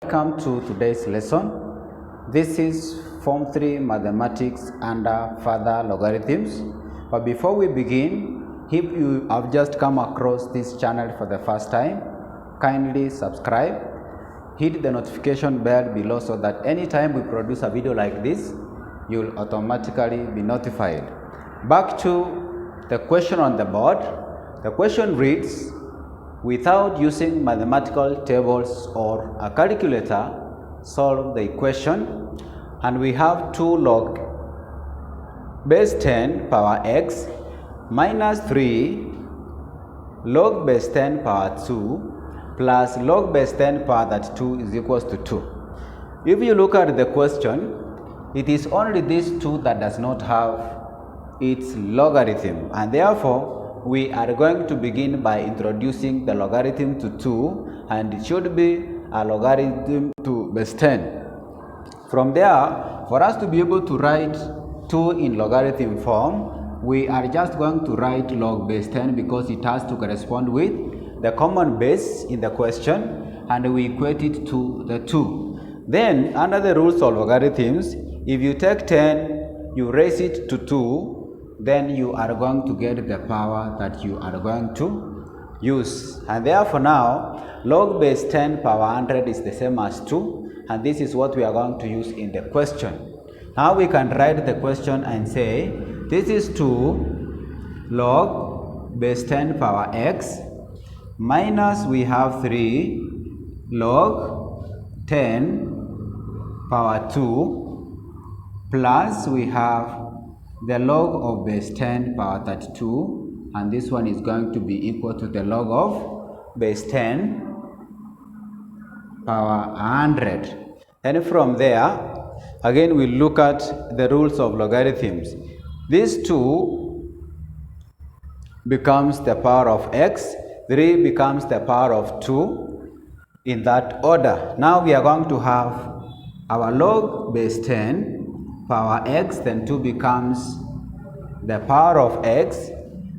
Welcome to today's lesson. This is Form 3 Mathematics under Further Logarithms. But before we begin, if you have just come across this channel for the first time, kindly subscribe, hit the notification bell below so that anytime we produce a video like this, you'll automatically be notified. Back to the question on the board. The question reads, without using mathematical tables or a calculator, solve the equation. And we have 2 log base 10 power x minus 3 log base 10 power 2 plus log base 10 power 32 is equals to 2. If you look at the question, it is only these 2 that does not have its logarithm, and therefore we are going to begin by introducing the logarithm to 2, and it should be a logarithm to base 10. From there, for us to be able to write 2 in logarithm form, we are just going to write log base 10 because it has to correspond with the common base in the question, and we equate it to the 2. Then, under the rules of logarithms, if you take 10, you raise it to 2, then you are going to get the power that you are going to use. And therefore now, log base 10 power 100 is the same as 2, and this is what we are going to use in the question. Now we can write the question and say, this is 2 log base 10 power x minus we have 3 log 10 power 2 plus we have the log of base 10 power 32, and this one is going to be equal to the log of base 10 power 100. And from there, again we look at the rules of logarithms. This 2 becomes the power of x, 3 becomes the power of 2, in that order. Now we are going to have our log base 10 power x, then 2 becomes the power of x,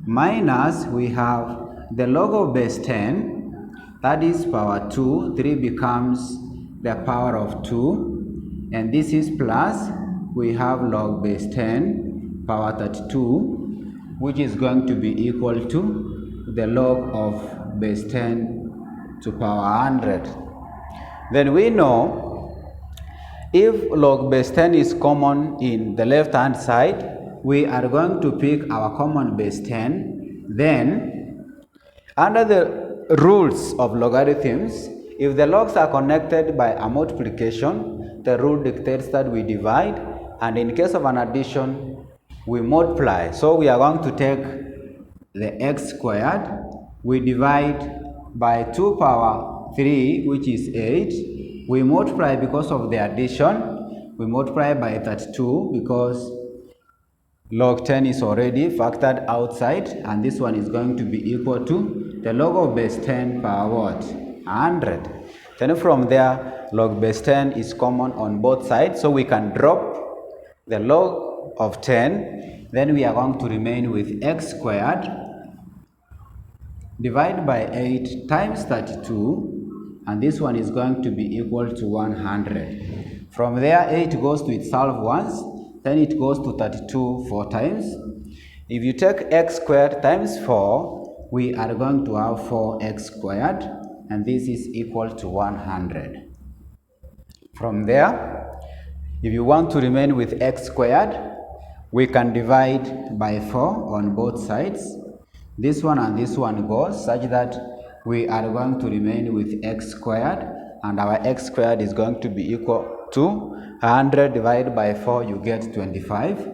minus we have the log of base 10, that is power 2, 3 becomes the power of 2, and this is plus we have log base 10 power 32, which is going to be equal to the log of base 10 to power 100. Then we know if log base 10 is common in the left hand side, we are going to pick our common base 10. Then, under the rules of logarithms, if the logs are connected by a multiplication, the rule dictates that we divide, and in case of an addition, we multiply. So we are going to take the x squared, we divide by 2 power 3, which is 8. We multiply because of the addition, we multiply by 32 because log 10 is already factored outside, and this one is going to be equal to the log of base 10 power what? 100. Then from there, log base 10 is common on both sides, so we can drop the log of 10. Then we are going to remain with x squared divided by 8 times 32, and this one is going to be equal to 100. From there, 8 goes to itself once, then it goes to 32 4 times. If you take x squared times 4, we are going to have 4x squared, and this is equal to 100. From there, if you want to remain with x squared, we can divide by 4 on both sides. This one and this one goes, such that we are going to remain with x squared, and our x squared is going to be equal to 100 divided by 4, you get 25.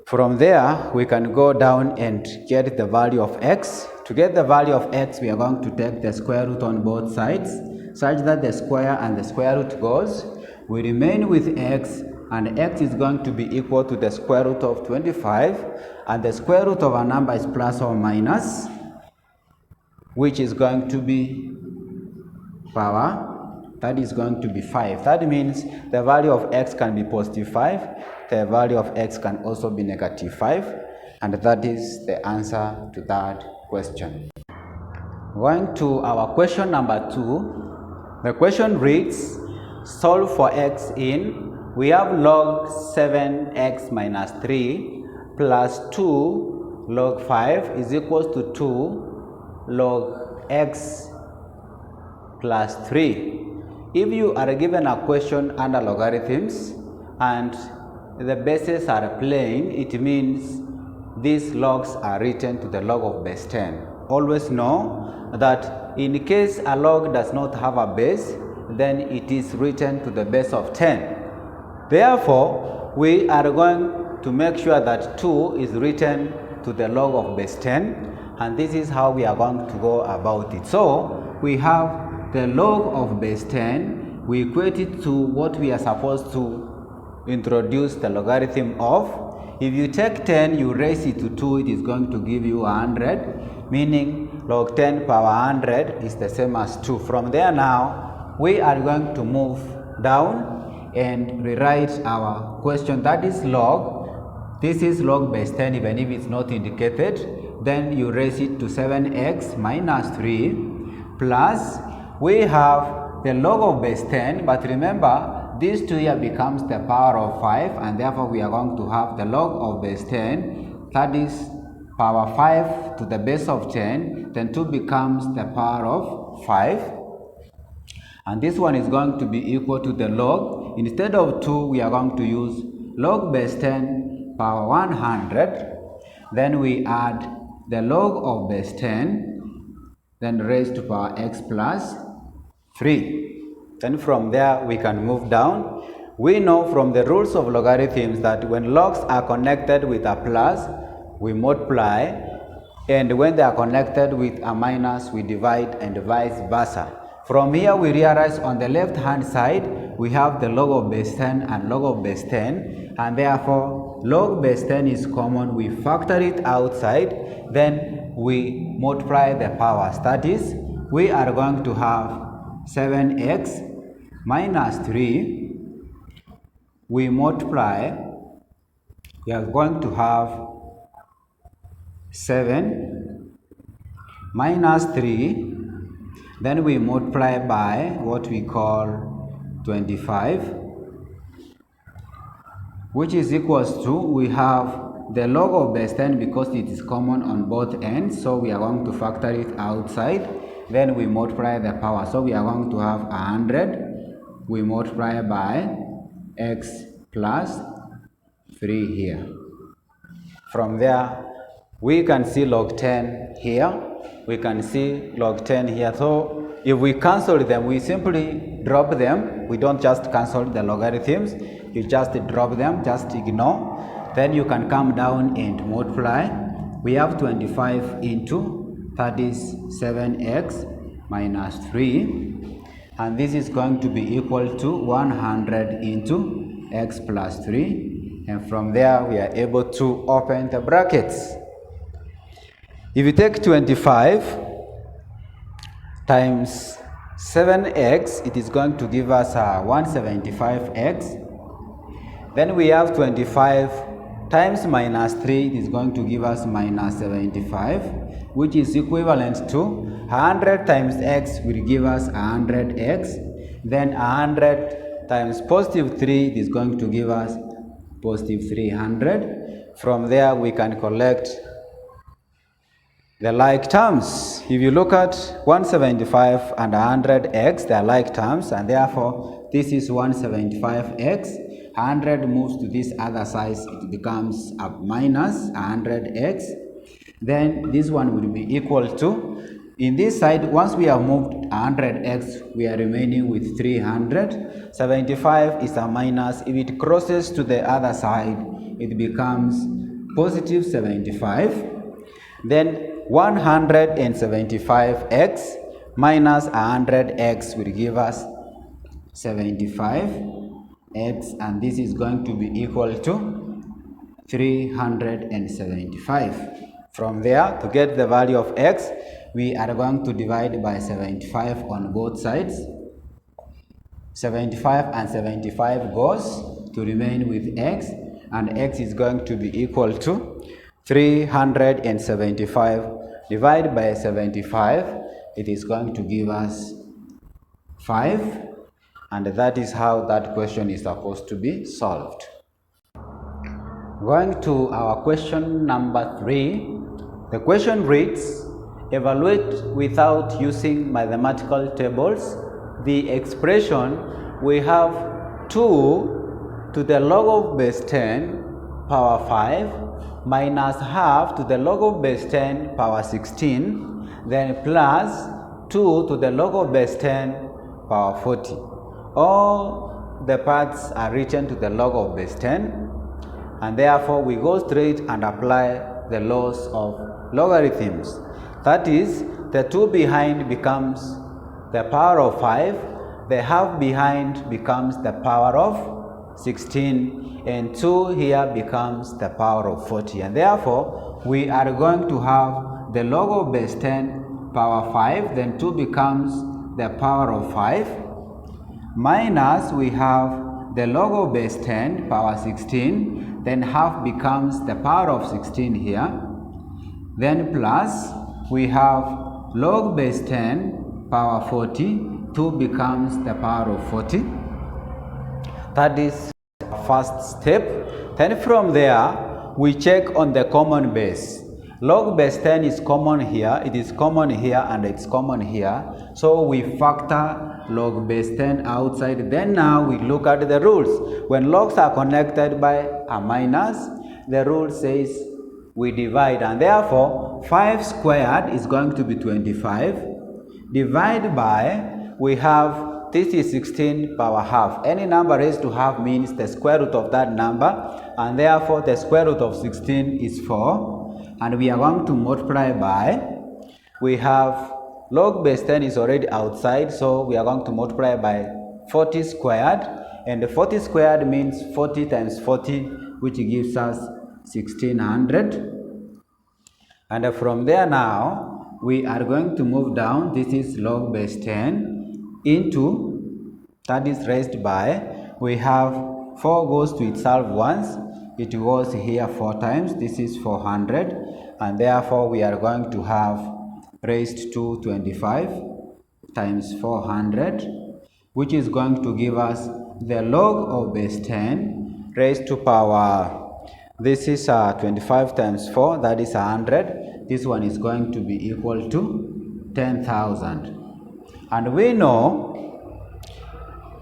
From there, we can go down and get the value of x. To get the value of x, we are going to take the square root on both sides, such that the square and the square root goes. We remain with x, and x is going to be equal to the square root of 25, and the square root of a number is plus or minus, which is going to be power, that is going to be 5. That means the value of x can be positive 5, the value of x can also be negative 5, and that is the answer to that question. Going to our question number 2, The question reads, solve for x in, we have log 7x minus 3 plus 2 log 5 is equals to 2 log x plus 3. If you are given a question under logarithms and the bases are plain, it means these logs are written to the log of base 10. Always know that in case a log does not have a base, then it is written to the base of 10. Therefore, we are going to make sure that 2 is written to the log of base 10, and this is how we are going to go about it. So, we have the log of base 10, we equate it to what we are supposed to introduce the logarithm of. If you take 10, you raise it to 2, it is going to give you 100, meaning log 10 power 100 is the same as 2. From there now, we are going to move down and rewrite our question. That is log, this is log base 10 even if it's not indicated. Then you raise it to 7x minus 3 plus, we have the log of base 10, but remember, this 2 here becomes the power of 5, and therefore we are going to have the log of base 10, that is power 5 to the base of 10, then 2 becomes the power of 5, and this one is going to be equal to the log. Instead of 2, we are going to use log base 10 power 100, then we add the log of base 10, then raised to power x plus 3. Then from there we can move down. We know from the rules of logarithms that when logs are connected with a plus, we multiply, and when they are connected with a minus, we divide, and vice versa. From here we realize on the left hand side we have the log of base 10 and log of base 10, and therefore log base 10 is common. We factor it outside, then we multiply the powers. That is, we are going to have 7x minus 3, we multiply, we are going to have 7 minus 3, then we multiply by what we call 25, which is equals to, we have the log of base 10 because it is common on both ends, so we are going to factor it outside, then we multiply the power, so we are going to have 100, we multiply by x plus 3 here. From there we can see log 10 here, we can see log 10 here, so if we cancel them, we simply drop them. We don't just cancel the logarithms, you just drop them, just ignore, then you can come down and multiply. We have 25 into, that is 7x minus 3, and this is going to be equal to 100 into x plus 3, and from there we are able to open the brackets. If you take 25 times 7x, it is going to give us 175x. Then we have 25 times minus 3, it is going to give us minus 75, which is equivalent to 100 times x will give us 100x. Then 100 times positive 3, it is going to give us positive 300. From there we can collect the like terms. If you look at 175 and 100x, they are like terms, and therefore this is 175x. 100 moves to this other side, it becomes a minus 100x. Then this one will be equal to, in this side, once we have moved 100x, we are remaining with 300. 75 is a minus. If it crosses to the other side, it becomes positive 75. Then 175x minus 100x will give us 75x, and this is going to be equal to 375. From there, to get the value of x, we are going to divide by 75 on both sides. 75 and 75 goes to remain with x, and x is going to be equal to 375 divided by 75. It is going to give us 5, and that is how that question is supposed to be solved. Going to our question number 3, the question reads, evaluate without using mathematical tables the expression we have 2 to the log of base 10 power 5 minus half to the log of base 10 power 16, then plus 2 to the log of base 10 power 40. All the parts are written to the log of base 10, and therefore we go straight and apply the laws of logarithms. That is, the 2 behind becomes the power of 5, the half behind becomes the power of 16, and 2 here becomes the power of 40. And therefore, we are going to have the log of base 10 power 5, then 2 becomes the power of 5, minus we have the log of base 10 power 16, then half becomes the power of 16 here, then plus we have log base 10 power 40, 2 becomes the power of 40. That is the first step. Then from there we check on the common base. Log base 10 is common here, it is common here, and it's common here. So we factor log base 10 outside. Then now we look at the rules. When logs are connected by a minus, the rule says we divide, and therefore 5 squared is going to be 25. Divide by, we have this is 16 power half. Any number raised to half means the square root of that number, and therefore the square root of 16 is 4. And we are going to multiply by, we have log base 10 is already outside, so we are going to multiply by 40 squared, and the 40 squared means 40 times 40, which gives us 1600. And from there now we are going to move down. This is log base 10 into, that is raised by, we have 4 goes to itself once, it goes here 4 times, this is 400, and therefore we are going to have raised to 25 times 400, which is going to give us the log of base 10 raised to power, this is 25 times 4, that is 100. This one is going to be equal to 10,000. And we know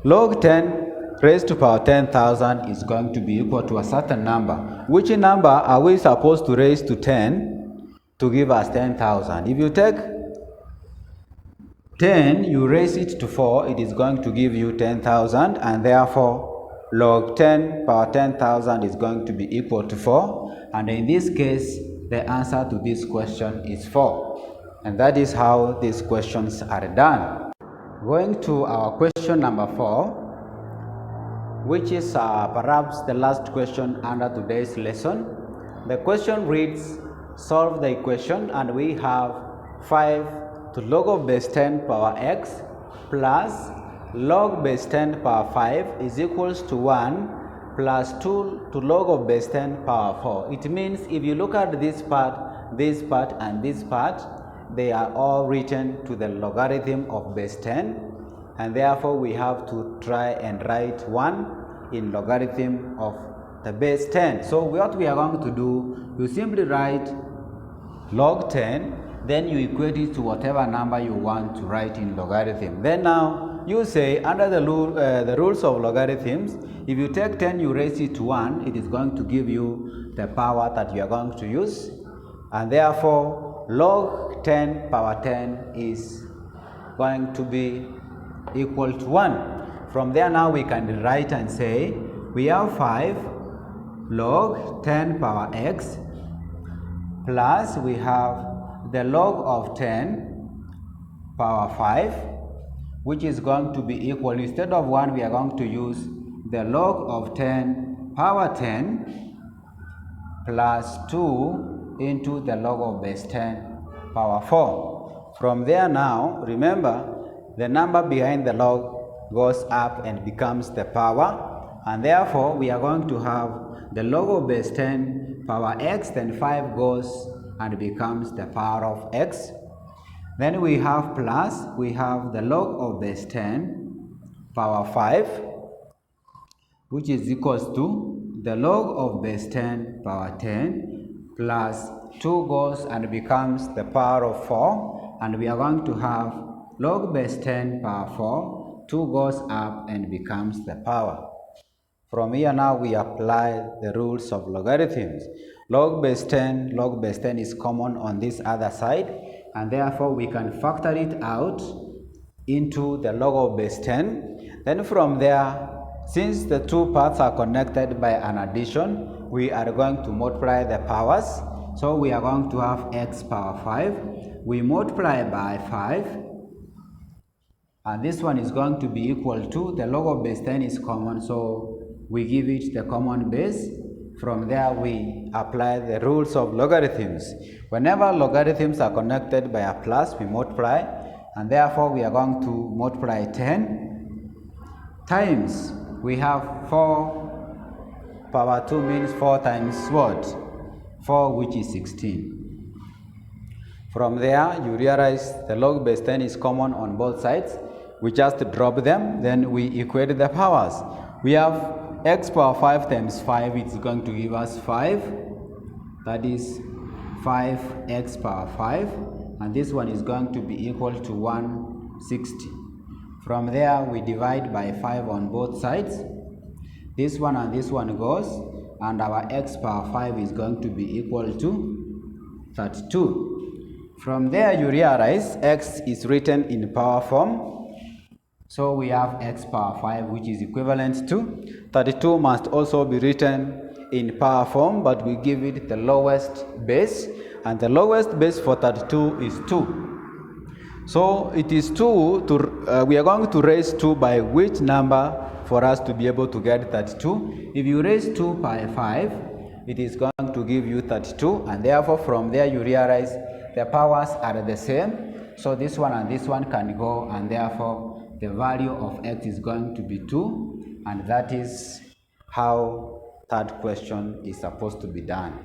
log 10 raised to power 10,000 is going to be equal to a certain number. Which number are we supposed to raise to 10 to give us 10,000? If you take 10, you raise it to 4, it is going to give you 10,000, and therefore log 10 power 10,000 is going to be equal to 4, and in this case the answer to this question is 4. And that is how these questions are done. Going to our question number 4, which is perhaps the last question under today's lesson. The question reads, solve the equation, and we have 5 to log of base 10 power x plus log base 10 power 5 is equals to 1 plus 2 to log of base 10 power 4. It means if you look at this part, and this part, they are all written to the logarithm of base 10, and therefore we have to try and write 1 in logarithm of the base 10. So what we are going to do, you simply write log 10, then you equate it to whatever number you want to write in logarithm. Then now you say under the rules of logarithms, if you take 10, you raise it to 1, it is going to give you the power that you are going to use, and therefore log 10 power 10 is going to be equal to 1. From there now we can write and say we have 5 log 10 power x plus we have the log of 10 power 5, which is going to be equal, instead of 1 we are going to use the log of 10 power 10 plus 2 into the log of base 10 power 4. From there now, remember, the number behind the log goes up and becomes the power, and therefore we are going to have the log of base 10 power x, then 5 goes and becomes the power of x. Then we have plus, we have the log of base 10 power 5, which is equals to the log of base 10 power 10 plus 2 goes and becomes the power of 4, and we are going to have log base 10 power 4, 2 goes up and becomes the power. From here now we apply the rules of logarithms. Log base 10 is common on this other side, and therefore we can factor it out into the log of base 10. Then from there, since the two parts are connected by an addition, we are going to multiply the powers. So we are going to have x power 5. We multiply by 5. And this one is going to be equal to, the log of base 10 is common, so we give it the common base. From there we apply the rules of logarithms. Whenever logarithms are connected by a plus, we multiply, and therefore we are going to multiply 10 times, we have 4 power 2 means 4 times what? 4, which is 16. From there you realize the log base 10 is common on both sides. We just drop them, then we equate the powers. We have x power 5 times 5, it's going to give us 5. That is 5x power 5. And this one is going to be equal to 160. From there, we divide by 5 on both sides. This one and this one goes, and our x power 5 is going to be equal to 32. From there, you realize x is written in power form. So we have x power 5, which is equivalent to 32 must also be written in power form, but we give it the lowest base, and the lowest base for 32 is 2. So it is 2 we are going to raise 2 by which number for us to be able to get 32? If you raise 2 by 5, it is going to give you 32, and therefore from there you realize the powers are the same. So this one and this one can go, and therefore the value of x is going to be 2, and that is how third question is supposed to be done.